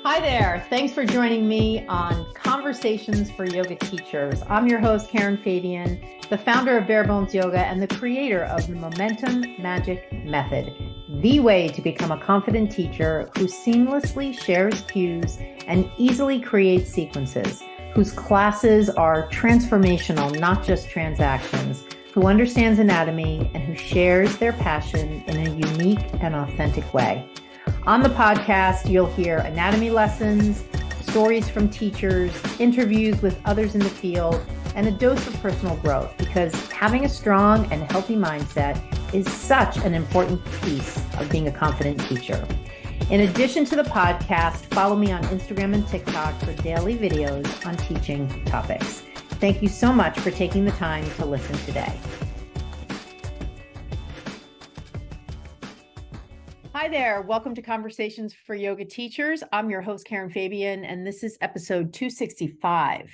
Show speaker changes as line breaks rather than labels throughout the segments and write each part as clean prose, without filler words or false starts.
Hi there. Thanks for joining me on Conversations for Yoga Teachers. I'm your host, Karen Fabian, the founder of Bare Bones Yoga and the creator of the Momentum Magic Method, the way to become a confident teacher who seamlessly shares cues and easily creates sequences, whose classes are transformational, not just transactions, who understands anatomy and who shares their passion in a unique and authentic way. On the podcast, you'll hear anatomy lessons, stories from teachers, interviews with others in the field, and a dose of personal growth, because having a strong and healthy mindset is such an important piece of being a confident teacher. In addition to the podcast, follow me on Instagram and TikTok for daily videos on teaching topics. Thank you so much for taking the time to listen today. Hi there. Welcome to Conversations for Yoga Teachers. I'm your host, Karen Fabian, and this is episode 265.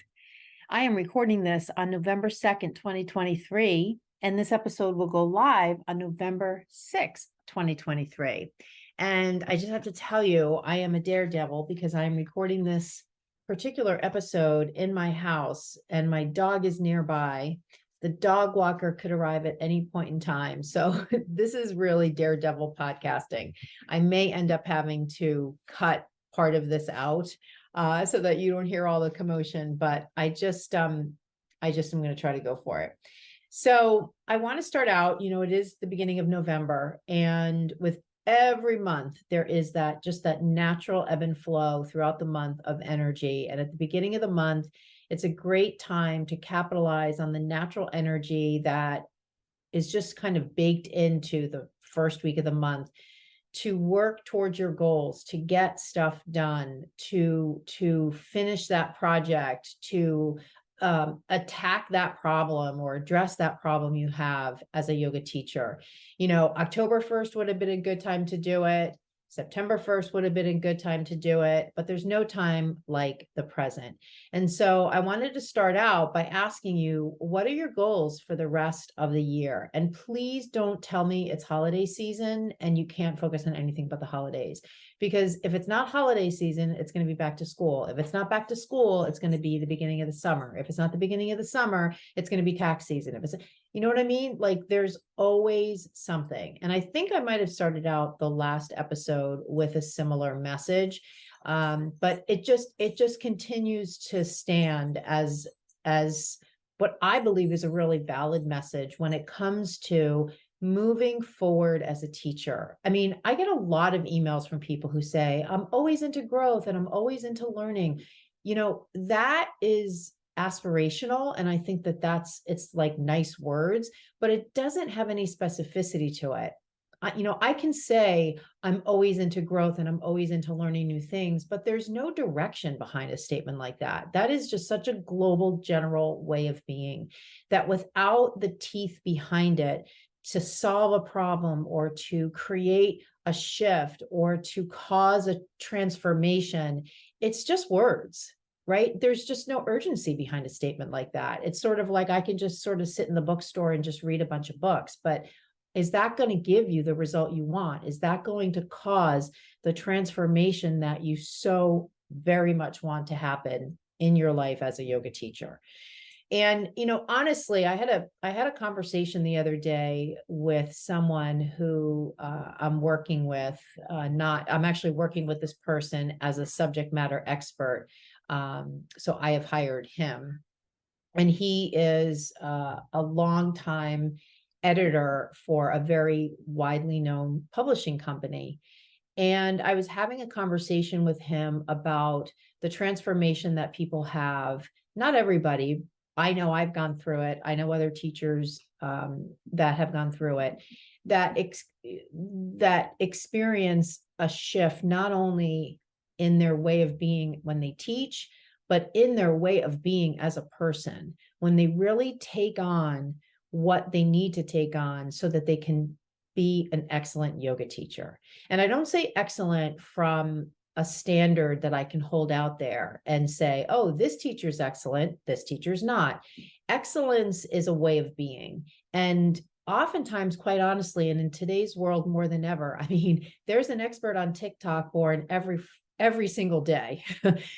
I am recording this on November 2nd, 2023, and this episode will go live on November 6th, 2023. And I just have to tell you, I am a daredevil because I am recording this particular episode in my house, and my dog is nearby. The dog walker could arrive at any point in time. So this is really daredevil podcasting. I may end up having to cut part of this out so that you don't hear all the commotion, but I just am going to try to go for it. So I want to start out, it is the beginning of November, and with every month, there is that natural ebb and flow throughout the month of energy. And at the beginning of the month, it's a great time to capitalize on the natural energy that is just kind of baked into the first week of the month to work towards your goals, to get stuff done, to finish that project, to attack that problem or address that problem you have as a yoga teacher. October 1st would have been a good time to do it. September 1st would have been a good time to do it, but there's no time like the present. And so I wanted to start out by asking you, what are your goals for the rest of the year? And please don't tell me it's holiday season and you can't focus on anything but the holidays. Because if it's not holiday season, it's going to be back to school. If it's not back to school, it's going to be the beginning of the summer. If it's not the beginning of the summer, it's going to be tax season. If it's, you know what I mean? Like there's always something. And I think I might have started out the last episode with a similar message. But it just continues to stand as what I believe is a really valid message when it comes to moving forward as a teacher. I mean, I get a lot of emails from people who say, I'm always into growth and I'm always into learning. That is aspirational. And I think it's like nice words, but it doesn't have any specificity to it. I can say I'm always into growth and I'm always into learning new things, but there's no direction behind a statement like that. That is just such a global, general way of being that without the teeth behind it to solve a problem or to create a shift or to cause a transformation, it's just words. Right? There's just no urgency behind a statement like that. It's sort of like I can just sort of sit in the bookstore and just read a bunch of books, but is that going to give you the result you want? Is that going to cause the transformation that you so very much want to happen in your life as a yoga teacher? And, honestly, I had a conversation the other day with someone who I'm working with. I'm actually working with this person as a subject matter expert. So I have hired him, and he is a longtime editor for a very widely known publishing company. And I was having a conversation with him about the transformation that people have. Not everybody. I know I've gone through it. I know other teachers that have gone through it, that experience a shift, not only in their way of being when they teach, but in their way of being as a person, when they really take on what they need to take on so that they can be an excellent yoga teacher. And I don't say excellent from a standard that I can hold out there and say, oh, this teacher's excellent, this teacher's not. Excellence is a way of being. And oftentimes, quite honestly, and in today's world more than ever, I mean, there's an expert on TikTok or in every single day.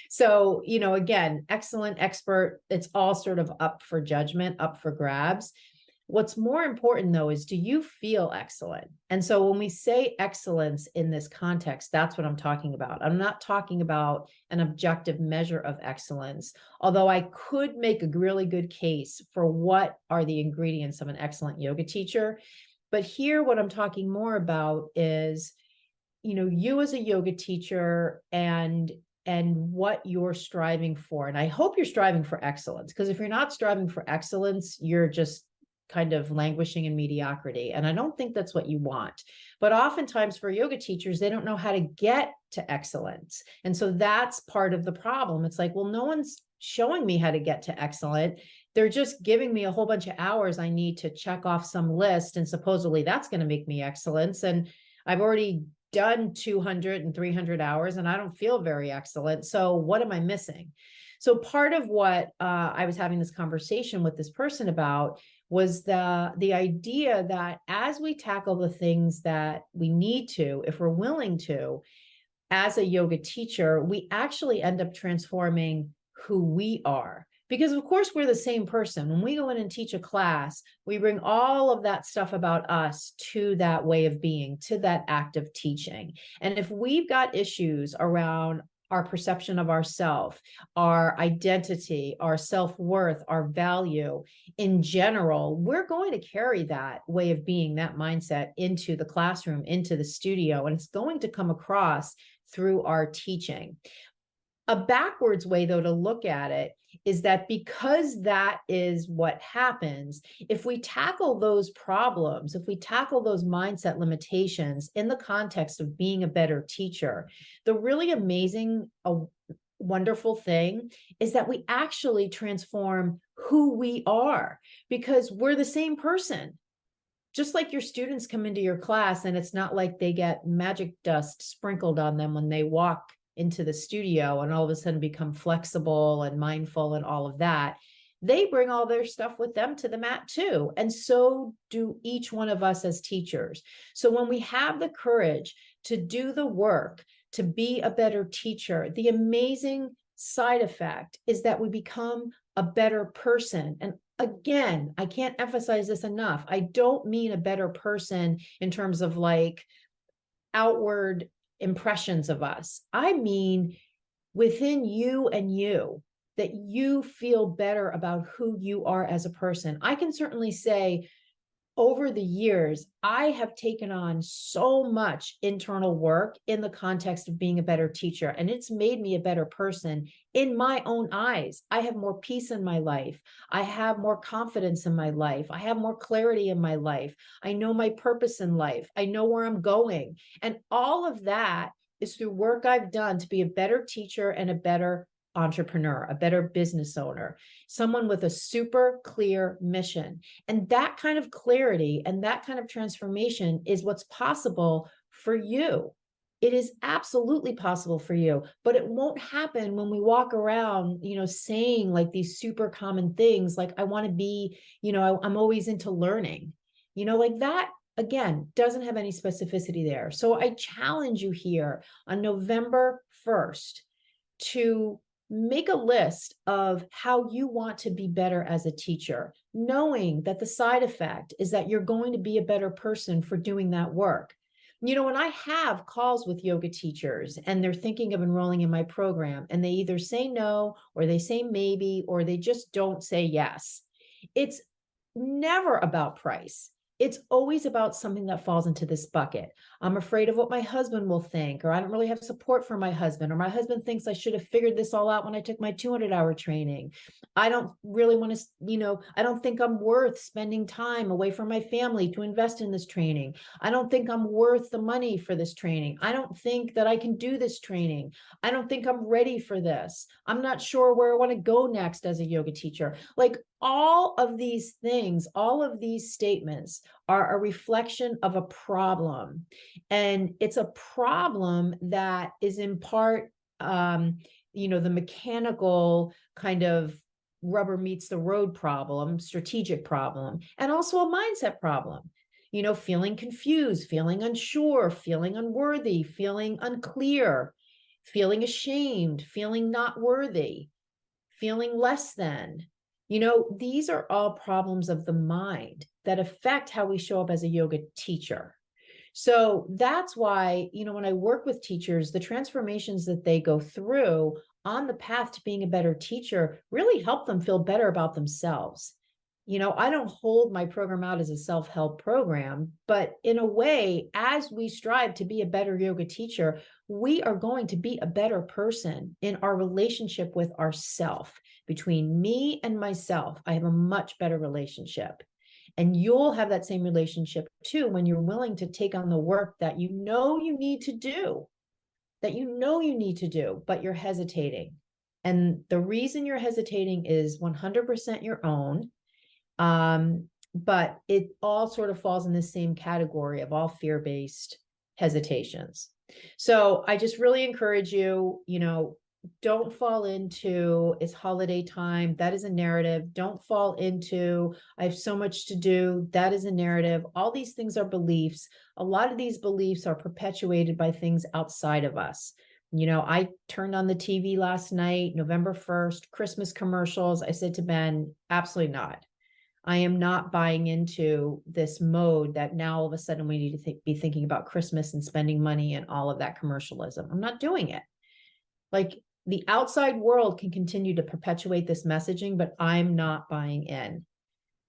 So, again, excellent, expert, it's all sort of up for judgment, up for grabs. What's more important though is, do you feel excellent? And so when we say excellence in this context, that's what I'm talking about. I'm not talking about an objective measure of excellence, although I could make a really good case for what are the ingredients of an excellent yoga teacher. But here, what I'm talking more about is, you as a yoga teacher and what you're striving for. And I hope you're striving for excellence, because if you're not striving for excellence, you're just kind of languishing in mediocrity. And I don't think that's what you want. But oftentimes for yoga teachers, they don't know how to get to excellence. And so that's part of the problem. It's like, well, no one's showing me how to get to excellent. They're just giving me a whole bunch of hours I need to check off some list. And supposedly that's going to make me excellence. And I've already done 200 and 300 hours and I don't feel very excellent. So what am I missing? So part of what I was having this conversation with this person about was the idea that as we tackle the things that we need to, if we're willing to, as a yoga teacher, we actually end up transforming who we are. Because of course, we're the same person. When we go in and teach a class, we bring all of that stuff about us to that way of being, to that act of teaching. And if we've got issues around our perception of ourself, our identity, our self-worth, our value in general, we're going to carry that way of being, that mindset into the classroom, into the studio, and it's going to come across through our teaching. A backwards way, though, to look at it is that because that is what happens, if we tackle those problems, if we tackle those mindset limitations in the context of being a better teacher, the really amazing, wonderful thing is that we actually transform who we are, because we're the same person. Just like your students come into your class and it's not like they get magic dust sprinkled on them when they walk into the studio and all of a sudden become flexible and mindful and all of that. They bring all their stuff with them to the mat too. And so do each one of us as teachers. So when we have the courage to do the work, to be a better teacher, the amazing side effect is that we become a better person. And again, I can't emphasize this enough. I don't mean a better person in terms of like outward impressions of us. I mean, within you and you, that you feel better about who you are as a person. I can certainly say over the years, I have taken on so much internal work in the context of being a better teacher, and it's made me a better person in my own eyes. I have more peace in my life. I have more confidence in my life. I have more clarity in my life. I know my purpose in life. I know where I'm going. And all of that is through work I've done to be a better teacher and a better entrepreneur, a better business owner, someone with a super clear mission. And that kind of clarity and that kind of transformation is what's possible for you. It is absolutely possible for you, but it won't happen when we walk around, saying like these super common things, like I want to be, I'm always into learning, like that. Again, doesn't have any specificity there. So I challenge you here on November 1st to make a list of how you want to be better as a teacher, knowing that the side effect is that you're going to be a better person for doing that work. When I have calls with yoga teachers and they're thinking of enrolling in my program and they either say no, or they say maybe, or they just don't say yes, it's never about price. It's always about something that falls into this bucket. I'm afraid of what my husband will think, or I don't really have support for my husband, or my husband thinks I should have figured this all out when I took my 200-hour training. I don't really want to, I don't think I'm worth spending time away from my family to invest in this training. I don't think I'm worth the money for this training. I don't think that I can do this training. I don't think I'm ready for this. I'm not sure where I want to go next as a yoga teacher. Like all of these things, all of these statements are a reflection of a problem. And it's a problem that is in part, the mechanical kind of rubber meets the road problem, strategic problem, and also a mindset problem. Feeling confused, feeling unsure, feeling unworthy, feeling unclear. feeling ashamed, feeling not worthy, feeling less than. These are all problems of the mind that affect how we show up as a yoga teacher. So that's why, when I work with teachers, the transformations that they go through on the path to being a better teacher really help them feel better about themselves. I don't hold my program out as a self-help program, but in a way, as we strive to be a better yoga teacher, we are going to be a better person in our relationship with ourself. Between me and myself, I have a much better relationship. And you'll have that same relationship too when you're willing to take on the work that you need to do, but you're hesitating. And the reason you're hesitating is 100% your own. But it all sort of falls in the same category of all fear-based hesitations. So I just really encourage you, don't fall into it's holiday time. That is a narrative. Don't fall into I have so much to do. That is a narrative. All these things are beliefs. A lot of these beliefs are perpetuated by things outside of us. I turned on the TV last night, November 1st, Christmas commercials. I said to Ben, absolutely not. I am not buying into this mode that now all of a sudden we need to be thinking about Christmas and spending money and all of that commercialism. I'm not doing it. Like, the outside world can continue to perpetuate this messaging, but I'm not buying in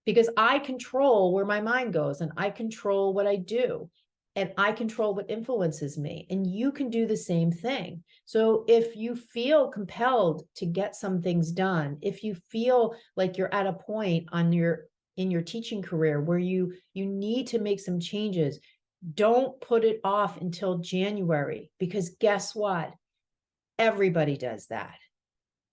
because I control where my mind goes and I control what I do and I control what influences me. And you can do the same thing. So if you feel compelled to get some things done, if you feel like you're at a point in your teaching career where you need to make some changes, don't put it off until January, because guess what? Everybody does that.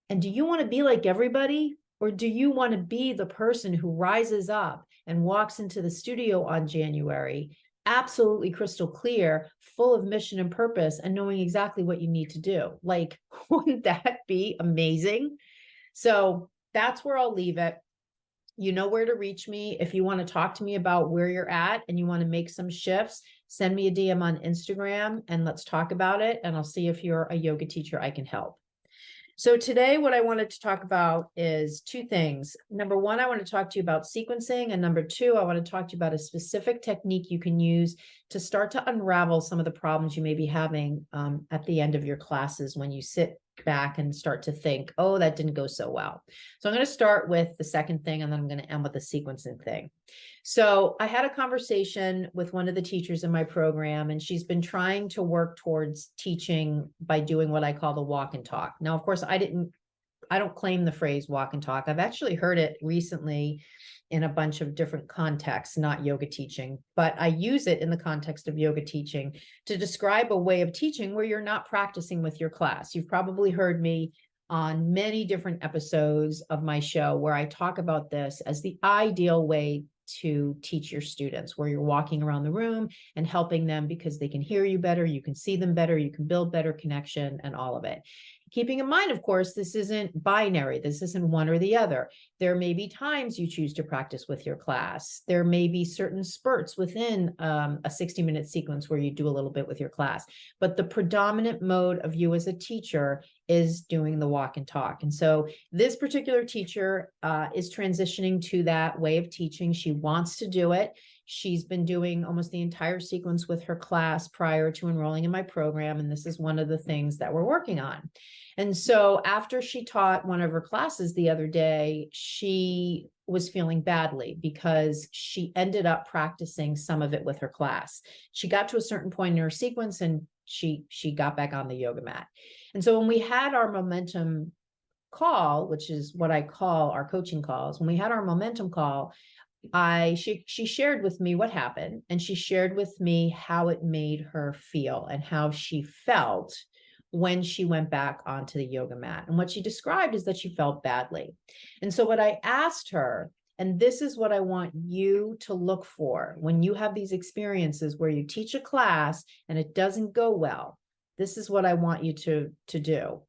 And do you want to be like everybody? Or do you want to be the person who rises up and walks into the studio on January, absolutely crystal clear, full of mission and purpose, and knowing exactly what you need to do? Like, wouldn't that be amazing? So that's where I'll leave it. You know where to reach me. If you want to talk to me about where you're at and you want to make some shifts, send me a DM on Instagram and let's talk about it. And I'll see if you're a yoga teacher I can help. So today, what I wanted to talk about is two things. Number one, I want to talk to you about sequencing. And number two, I want to talk to you about a specific technique you can use to start to unravel some of the problems you may be having at the end of your classes when you sit back and start to think, oh, that didn't go so well. So I'm going to start with the second thing, and then I'm going to end with the sequencing thing. So I had a conversation with one of the teachers in my program, and she's been trying to work towards teaching by doing what I call the walk and talk. Now, of course, I don't claim the phrase walk and talk. I've actually heard it recently in a bunch of different contexts, not yoga teaching, but I use it in the context of yoga teaching to describe a way of teaching where you're not practicing with your class. You've probably heard me on many different episodes of my show where I talk about this as the ideal way to teach your students, where you're walking around the room and helping them because they can hear you better, you can see them better, you can build better connection and all of it. Keeping in mind, of course, this isn't binary. This isn't one or the other. There may be times you choose to practice with your class. There may be certain spurts within a 60-minute sequence where you do a little bit with your class. But the predominant mode of you as a teacher is doing the walk and talk. And so this particular teacher is transitioning to that way of teaching. She wants to do it. She's been doing almost the entire sequence with her class prior to enrolling in my program. And this is one of the things that we're working on. And so after she taught one of her classes the other day, she was feeling badly because she ended up practicing some of it with her class. She got to a certain point in her sequence and she got back on the yoga mat. And so when we had our momentum call, which is what I call our coaching calls, when we had our momentum call, she shared with me what happened, and she shared with me how it made her feel and how she felt when she went back onto the yoga mat. And what she described is that she felt badly. And so what I asked her, and this is what I want you to look for when you have these experiences where you teach a class and it doesn't go well, this is what I want you to do.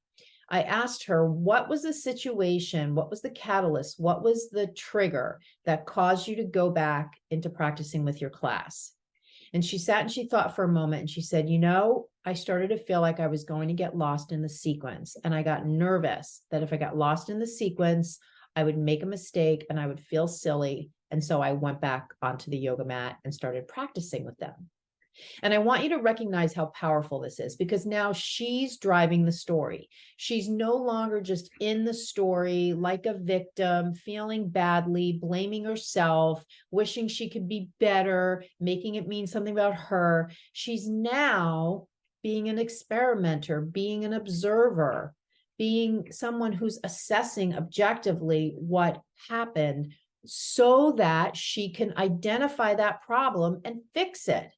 I asked her, what was the situation? What was the catalyst? What was the trigger that caused you to go back into practicing with your class? And she sat and she thought for a moment and she said, I started to feel like I was going to get lost in the sequence. And I got nervous that if I got lost in the sequence, I would make a mistake and I would feel silly. And so I went back onto the yoga mat and started practicing with them. And I want you to recognize how powerful this is, because now she's driving the story. She's no longer just in the story like a victim, feeling badly, blaming herself, wishing she could be better, making it mean something about her. She's now being an experimenter, being an observer, being someone who's assessing objectively what happened so that she can identify that problem and fix it.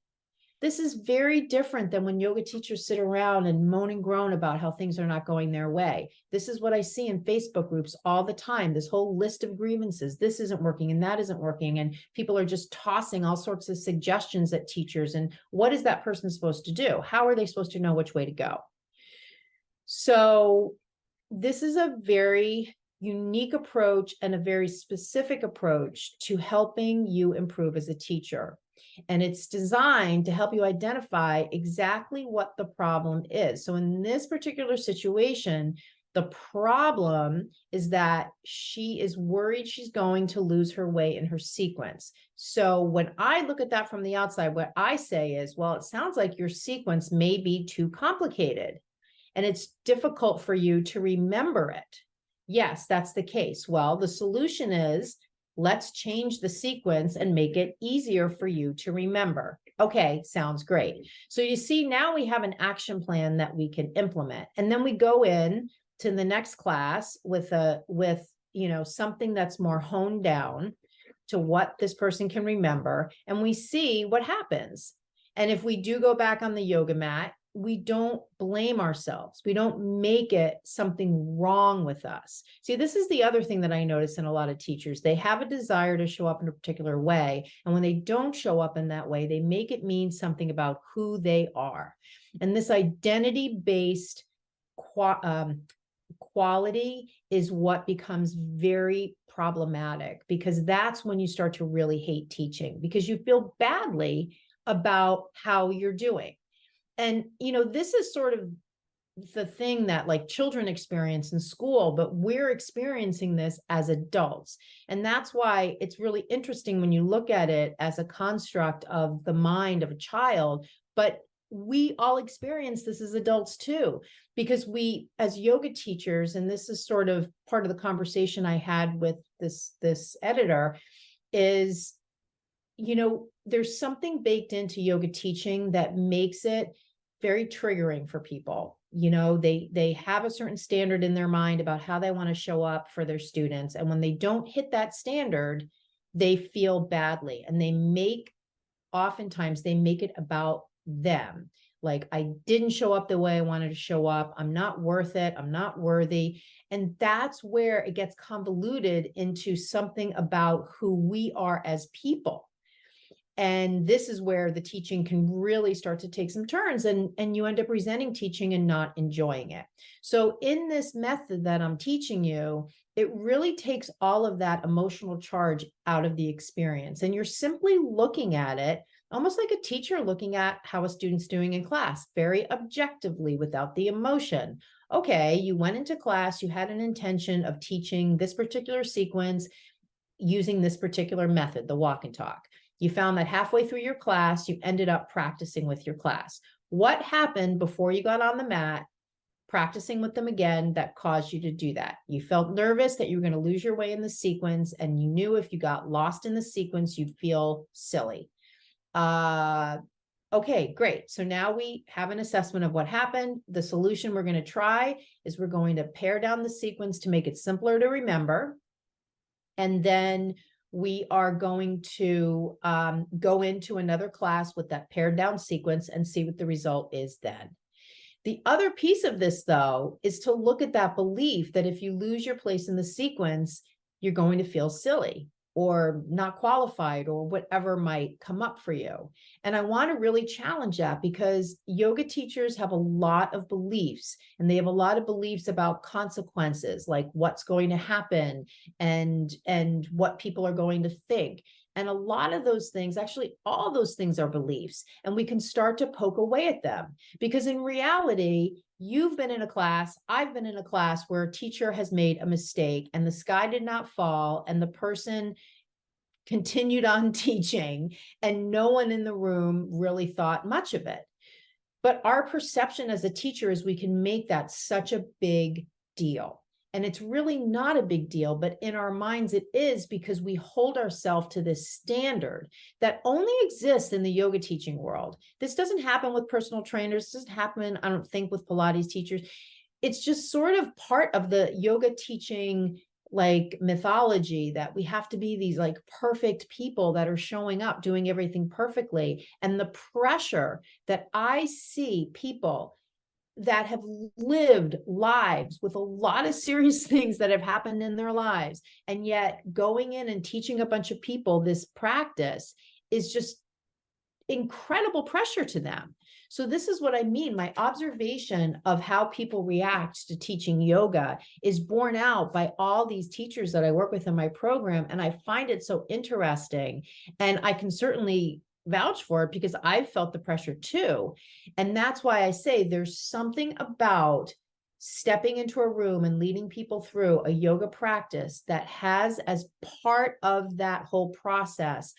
This is very different than when yoga teachers sit around and moan and groan about how things are not going their way. This is what I see in Facebook groups all the time, this whole list of grievances. This isn't working and that isn't working. And people are just tossing all sorts of suggestions at teachers. And what is that person supposed to do? How are they supposed to know which way to go? So this is a very unique approach and a very specific approach to helping you improve as a teacher. And it's designed to help you identify exactly what the problem is. So in this particular situation, the problem is that she is worried she's going to lose her way in her sequence. So when I look at that from the outside, what I say is, well, it sounds like your sequence may be too complicated and it's difficult for you to remember it. Yes, that's the case. Well, the solution is, let's change the sequence and make it easier for you to remember. Okay, sounds great. So you see, now we have an action plan that we can implement. And then we go in to the next class with something that's more honed down to what this person can remember. And we see what happens. And if we do go back on the yoga mat, we don't blame ourselves. We don't make it something wrong with us. See, this is the other thing that I notice in a lot of teachers. They have a desire to show up in a particular way. And when they don't show up in that way, they make it mean something about who they are. And this identity-based quality is what becomes very problematic, because that's when you start to really hate teaching, because you feel badly about how you're doing. And, this is sort of the thing that like children experience in school, but we're experiencing this as adults. And that's why it's really interesting when you look at it as a construct of the mind of a child. But we all experience this as adults too, because we, as yoga teachers, and this is sort of part of the conversation I had with this editor, is, there's something baked into yoga teaching that makes it very triggering for people. They have a certain standard in their mind about how they want to show up for their students. And when they don't hit that standard, they feel badly. And oftentimes they make it about them. Like, I didn't show up the way I wanted to show up. I'm not worth it. I'm not worthy. And that's where it gets convoluted into something about who we are as people. And this is where the teaching can really start to take some turns, and you end up resenting teaching and not enjoying it. So in this method that I'm teaching you, it really takes all of that emotional charge out of the experience. And you're simply looking at it almost like a teacher looking at how a student's doing in class, very objectively, without the emotion. Okay, you went into class, you had an intention of teaching this particular sequence using this particular method, the walk and talk. You found that halfway through your class, you ended up practicing with your class. What happened before you got on the mat, practicing with them again, that caused you to do that? You felt nervous that you were going to lose your way in the sequence, and you knew if you got lost in the sequence, you'd feel silly. Okay, great. So now we have an assessment of what happened. The solution we're going to try is we're going to pare down the sequence to make it simpler to remember. And then we are going to go into another class with that pared down sequence and see what the result is then. The other piece of this, though, is to look at that belief that if you lose your place in the sequence, you're going to feel silly or not qualified or whatever might come up for you. And I want to really challenge that, because yoga teachers have a lot of beliefs, and they have a lot of beliefs about consequences, like what's going to happen and what people are going to think. And a lot of those things, actually, all those things are beliefs, and we can start to poke away at them. Because in reality, you've been in a class, I've been in a class where a teacher has made a mistake and the sky did not fall, and the person continued on teaching, and no one in the room really thought much of it. But our perception as a teacher is we can make that such a big deal. And it's really not a big deal, but in our minds it is, because we hold ourselves to this standard that only exists in the yoga teaching world. This doesn't happen with personal trainers. This doesn't happen, I don't think, with Pilates teachers. It's just sort of part of the yoga teaching like mythology that we have to be these like perfect people that are showing up, doing everything perfectly. And the pressure that I see people that have lived lives with a lot of serious things that have happened in their lives, and yet going in and teaching a bunch of people this practice is just incredible pressure to them. So this is what I mean. My observation of how people react to teaching yoga is borne out by all these teachers that I work with in my program. And I find it so interesting. And I can certainly vouch for it because I've felt the pressure too. And that's why I say there's something about stepping into a room and leading people through a yoga practice that has as part of that whole process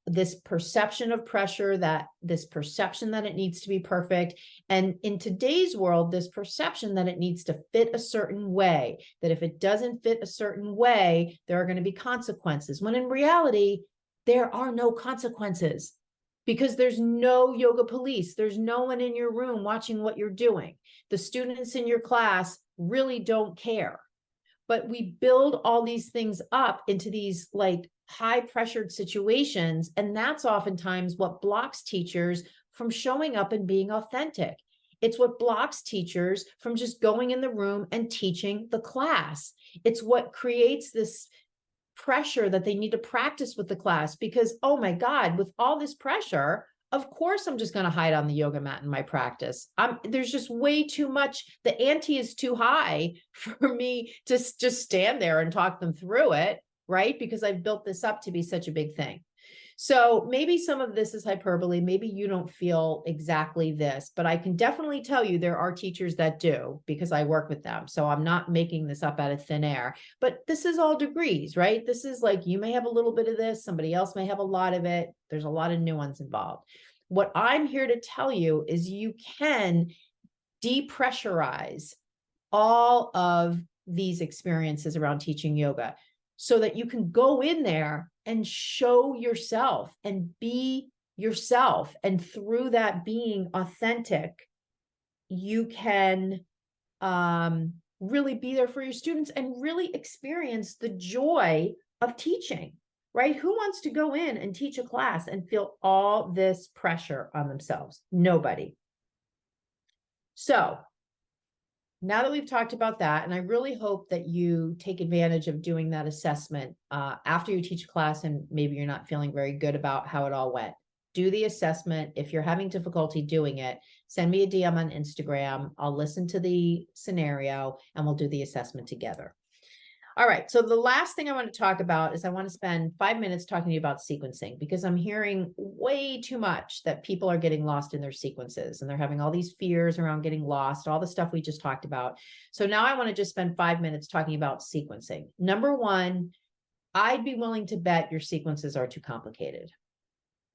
this perception of pressure, that this perception that it needs to be perfect. And in today's world, this perception that it needs to fit a certain way, that if it doesn't fit a certain way, there are going to be consequences. When in reality, there are no consequences because there's no yoga police. There's no one in your room watching what you're doing. The students in your class really don't care. But we build all these things up into these like high pressured situations. And that's oftentimes what blocks teachers from showing up and being authentic. It's what blocks teachers from just going in the room and teaching the class. It's what creates this pressure that they need to practice with the class because, oh my God, with all this pressure, of course, I'm just going to hide on the yoga mat in my practice. There's just way too much. The ante is too high for me to just stand there and talk them through it, right? Because I've built this up to be such a big thing. So maybe some of this is hyperbole. Maybe you don't feel exactly this, but I can definitely tell you there are teachers that do because I work with them. So I'm not making this up out of thin air, but this is all degrees, right? This is like, you may have a little bit of this, somebody else may have a lot of it. There's a lot of nuance involved. What I'm here to tell you is you can depressurize all of these experiences around teaching yoga so that you can go in there and show yourself and be yourself. And through that being authentic, you can really be there for your students and really experience the joy of teaching, right? Who wants to go in and teach a class and feel all this pressure on themselves? Nobody. So now that we've talked about that, and I really hope that you take advantage of doing that assessment after you teach a class and maybe you're not feeling very good about how it all went. Do the assessment. If you're having difficulty doing it, send me a DM on Instagram. I'll listen to the scenario and we'll do the assessment together. All right. So the last thing I want to talk about is I want to spend 5 minutes talking to you about sequencing because I'm hearing way too much that people are getting lost in their sequences and they're having all these fears around getting lost, all the stuff we just talked about. So now I want to just spend 5 minutes talking about sequencing. Number one, I'd be willing to bet your sequences are too complicated.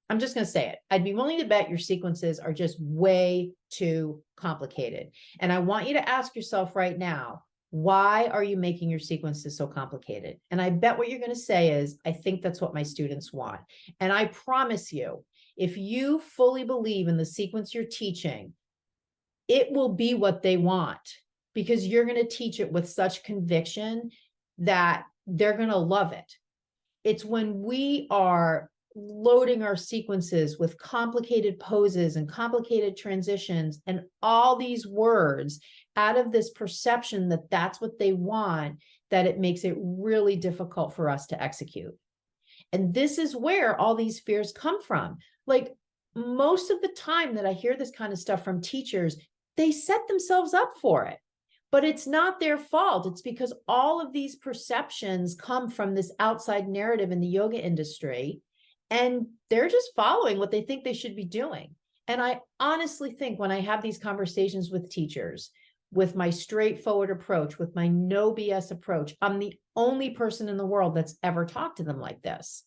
I'm just going to say it. I'd be willing to bet your sequences are just way too complicated. And I want you to ask yourself right now, why are you making your sequences so complicated? And I bet what you're going to say is, I think that's what my students want. And I promise you, if you fully believe in the sequence you're teaching, it will be what they want because you're going to teach it with such conviction that they're going to love it. It's when we are loading our sequences with complicated poses and complicated transitions and all these words out of this perception that that's what they want, that it makes it really difficult for us to execute. And this is where all these fears come from. Like most of the time that I hear this kind of stuff from teachers, they set themselves up for it. But it's not their fault. It's because all of these perceptions come from this outside narrative in the yoga industry. and they're just following what they think they should be doing. And I honestly think when I have these conversations with teachers, with my straightforward approach, with my no BS approach, I'm the only person in the world that's ever talked to them like this.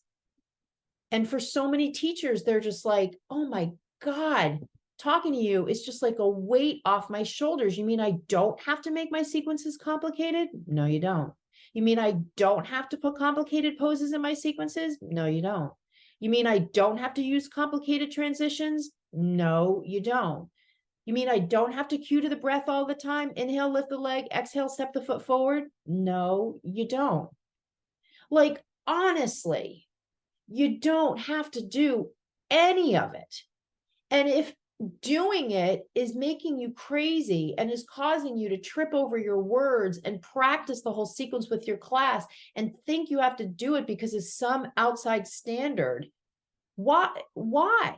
And for so many teachers, they're just like, oh my God, talking to you is just like a weight off my shoulders. You mean I don't have to make my sequences complicated? No, you don't. You mean I don't have to put complicated poses in my sequences? No, you don't. You mean I don't have to use complicated transitions? No, you don't. You mean I don't have to cue to the breath all the time? Inhale, lift the leg, exhale, step the foot forward? No, you don't. Like, honestly, you don't have to do any of it. And if doing it is making you crazy and is causing you to trip over your words and practice the whole sequence with your class and think you have to do it because it's some outside standard, why?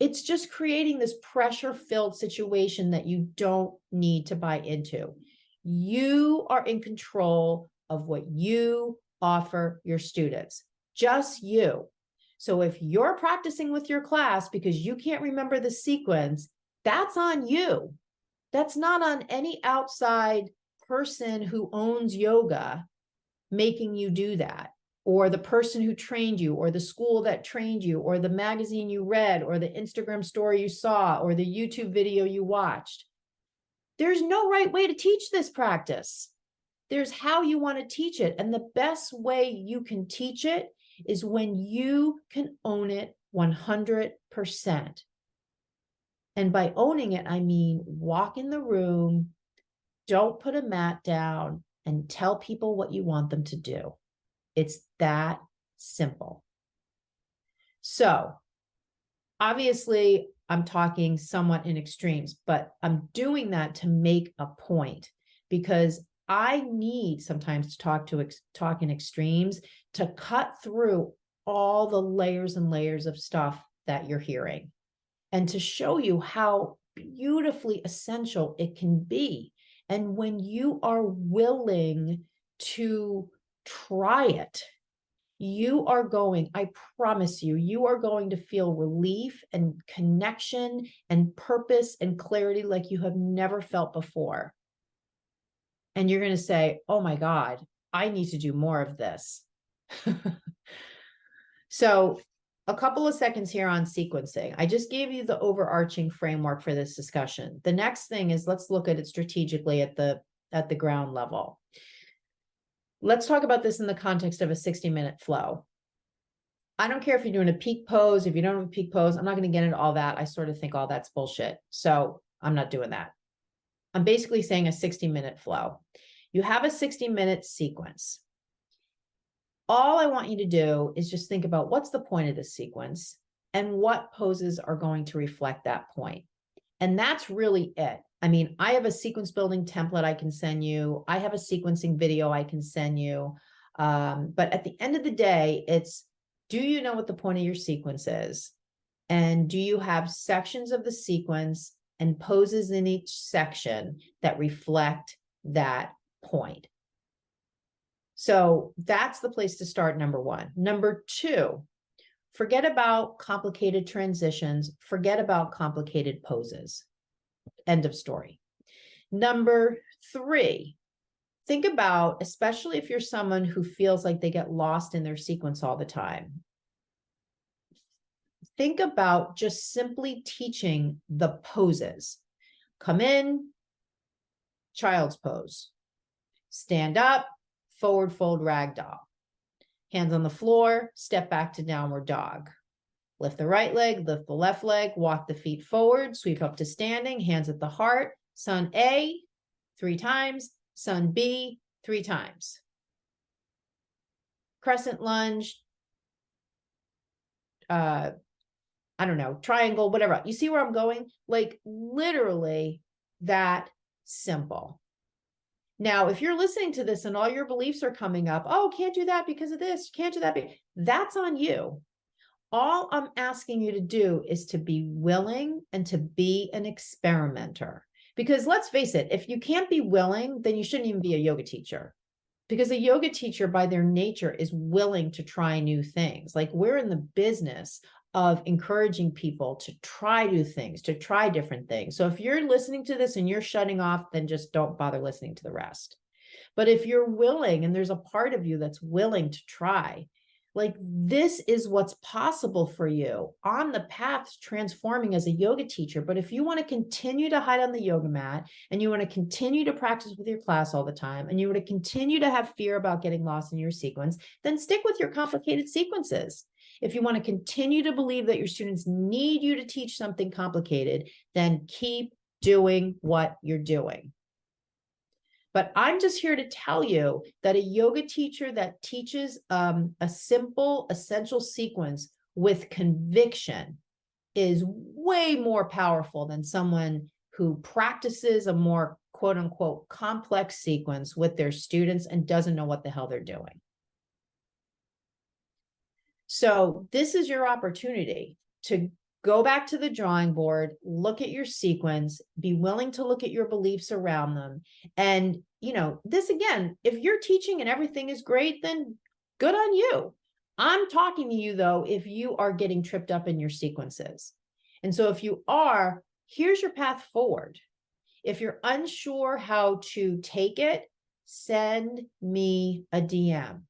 It's just creating this pressure-filled situation that you don't need to buy into. You are in control of what you offer your students, just you. So if you're practicing with your class because you can't remember the sequence, that's on you. That's not on any outside person who owns yoga making you do that, or the person who trained you, or the school that trained you, or the magazine you read, or the Instagram story you saw, or the YouTube video you watched. There's no right way to teach this practice. There's how you want to teach it. And the best way you can teach it is when you can own it 100%. And by owning it, I mean walk in the room, don't put a mat down, and tell people what you want them to do. It's that simple. So obviously, I'm talking somewhat in extremes, but I'm doing that to make a point because I need sometimes to talk in extremes to cut through all the layers and layers of stuff that you're hearing and to show you how beautifully essential it can be. And when you are willing to try it, you are going, I promise you, you are going to feel relief and connection and purpose and clarity like you have never felt before. And you're going to say, oh my God, I need to do more of this. So a couple of seconds here on sequencing. I just gave you the overarching framework for this discussion. The next thing is let's look at it strategically at the ground level. Let's talk about this in the context of a 60-minute flow. I don't care if you're doing a peak pose, if you don't have a peak pose, I'm not going to get into all that. I sort of think all that's bullshit. So I'm not doing that. I'm basically saying a 60-minute flow. You have a 60-minute sequence. All I want you to do is just think about what's the point of this sequence and what poses are going to reflect that point. And that's really it. I mean, I have a sequence building template I can send you. I have a sequencing video I can send you. But at the end of the day, it's, do you know what the point of your sequence is? And do you have sections of the sequence and poses in each section that reflect that point? So that's the place to start, number one. Number two, forget about complicated transitions. Forget about complicated poses. End of story. Number three, think about, especially if you're someone who feels like they get lost in their sequence all the time, think about just simply teaching the poses. Come in, child's pose. Stand up, forward fold ragdoll. Hands on the floor, step back to downward dog. Lift the right leg, lift the left leg, walk the feet forward, sweep up to standing, hands at the heart. Sun A, 3 times. Sun B, 3 times. Crescent lunge, I don't know, triangle, whatever. You see where I'm going? Like literally that simple. Now, if you're listening to this and all your beliefs are coming up, oh, can't do that because of this, can't do that, that's on you. All I'm asking you to do is to be willing and to be an experimenter. Because let's face it, if you can't be willing, then you shouldn't even be a yoga teacher. Because a yoga teacher by their nature is willing to try new things. Like we're in the business of encouraging people to try new things, to try different things. So if you're listening to this and you're shutting off, then just don't bother listening to the rest. But if you're willing, and there's a part of you that's willing to try, like this is what's possible for you on the path to transforming as a yoga teacher. But if you want to continue to hide on the yoga mat and you want to continue to practice with your class all the time and you want to continue to have fear about getting lost in your sequence, then stick with your complicated sequences. If you want to continue to believe that your students need you to teach something complicated, then keep doing what you're doing. But I'm just here to tell you that a yoga teacher that teaches a simple, essential sequence with conviction is way more powerful than someone who practices a more quote unquote complex sequence with their students and doesn't know what the hell they're doing. So this is your opportunity to go back to the drawing board, look at your sequence, be willing to look at your beliefs around them. And, this again, if you're teaching and everything is great, then good on you. I'm talking to you though, if you are getting tripped up in your sequences. And so if you are, here's your path forward. If you're unsure how to take it, send me a DM.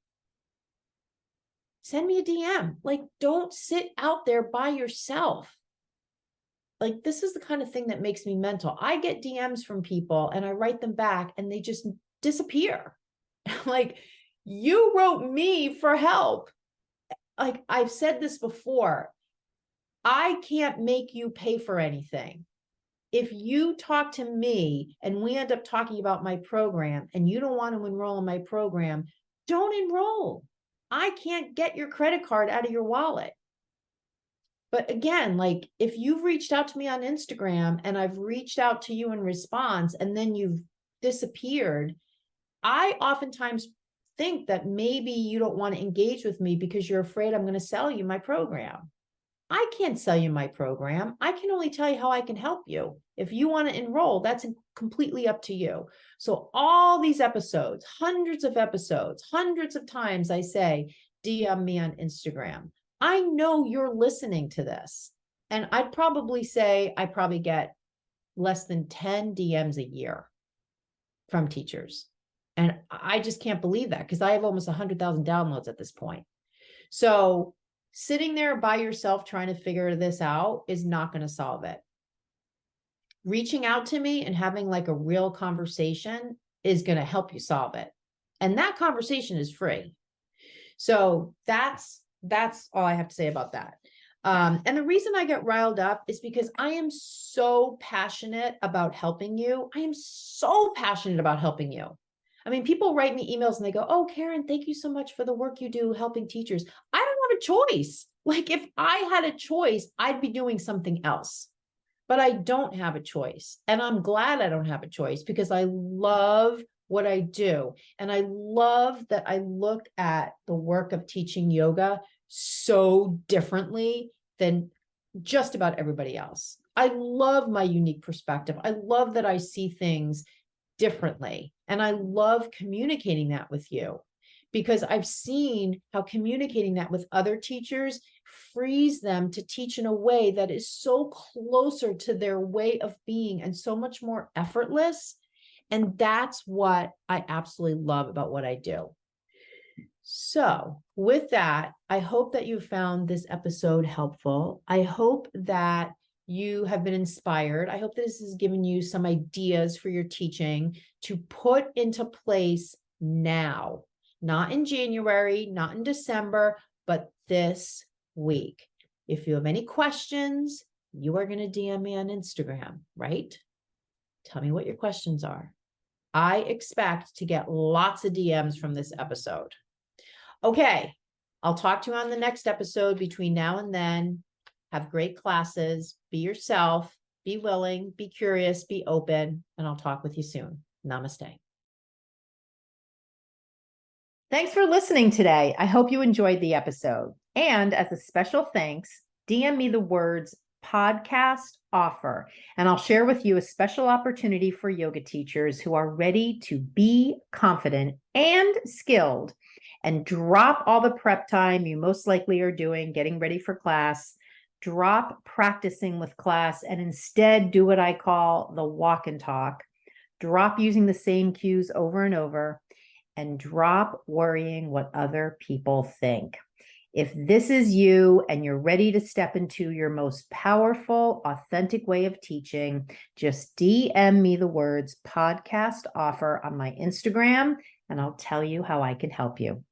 Send me a DM. Like, don't sit out there by yourself. Like, this is the kind of thing that makes me mental. I get DMs from people and I write them back and they just disappear. Like, you wrote me for help. Like, I've said this before. I can't make you pay for anything. If you talk to me and we end up talking about my program and you don't want to enroll in my program, don't enroll. I can't get your credit card out of your wallet. But again, like if you've reached out to me on Instagram and I've reached out to you in response and then you've disappeared, I oftentimes think that maybe you don't want to engage with me because you're afraid I'm going to sell you my program. I can't sell you my program. I can only tell you how I can help you. If you want to enroll, that's completely up to you. So all these episodes, hundreds of episodes, hundreds of times I say, DM me on Instagram. I know you're listening to this. And I'd probably say I probably get less than 10 DMs a year from teachers. And I just can't believe that because I have almost 100,000 downloads at this point. So sitting there by yourself trying to figure this out is not going to solve it. Reaching out to me and having like a real conversation is going to help you solve it. And that conversation is free. So that's all I have to say about that. And the reason I get riled up is because I am so passionate about helping you. I am so passionate about helping you. I mean, people write me emails and they go, "Oh, Karen, thank you so much for the work you do helping teachers." I don't have a choice. Like if I had a choice, I'd be doing something else, but I don't have a choice. And I'm glad I don't have a choice because I love what I do. And I love that I look at the work of teaching yoga so differently than just about everybody else. I love my unique perspective. I love that I see things differently. And I love communicating that with you because I've seen how communicating that with other teachers frees them to teach in a way that is so closer to their way of being and so much more effortless. And that's what I absolutely love about what I do. So with that, I hope that you found this episode helpful. I hope that you have been inspired. I hope that this has given you some ideas for your teaching to put into place now, not in January, not in December, but this week. If you have any questions, you are going to DM me on Instagram, right? Tell me what your questions are. I expect to get lots of DMs from this episode. Okay, I'll talk to you on the next episode. Between now and then, have great classes, be yourself, be willing, be curious, be open, and I'll talk with you soon. Namaste. Thanks for listening today. I hope you enjoyed the episode. And as a special thanks, DM me the words podcast offer. And I'll share with you a special opportunity for yoga teachers who are ready to be confident and skilled and drop all the prep time you most likely are doing, getting ready for class, drop practicing with class, and instead do what I call the walk and talk. Drop using the same cues over and over, and drop worrying what other people think. If this is you and you're ready to step into your most powerful, authentic way of teaching, just DM me the words podcast offer on my Instagram, and I'll tell you how I can help you.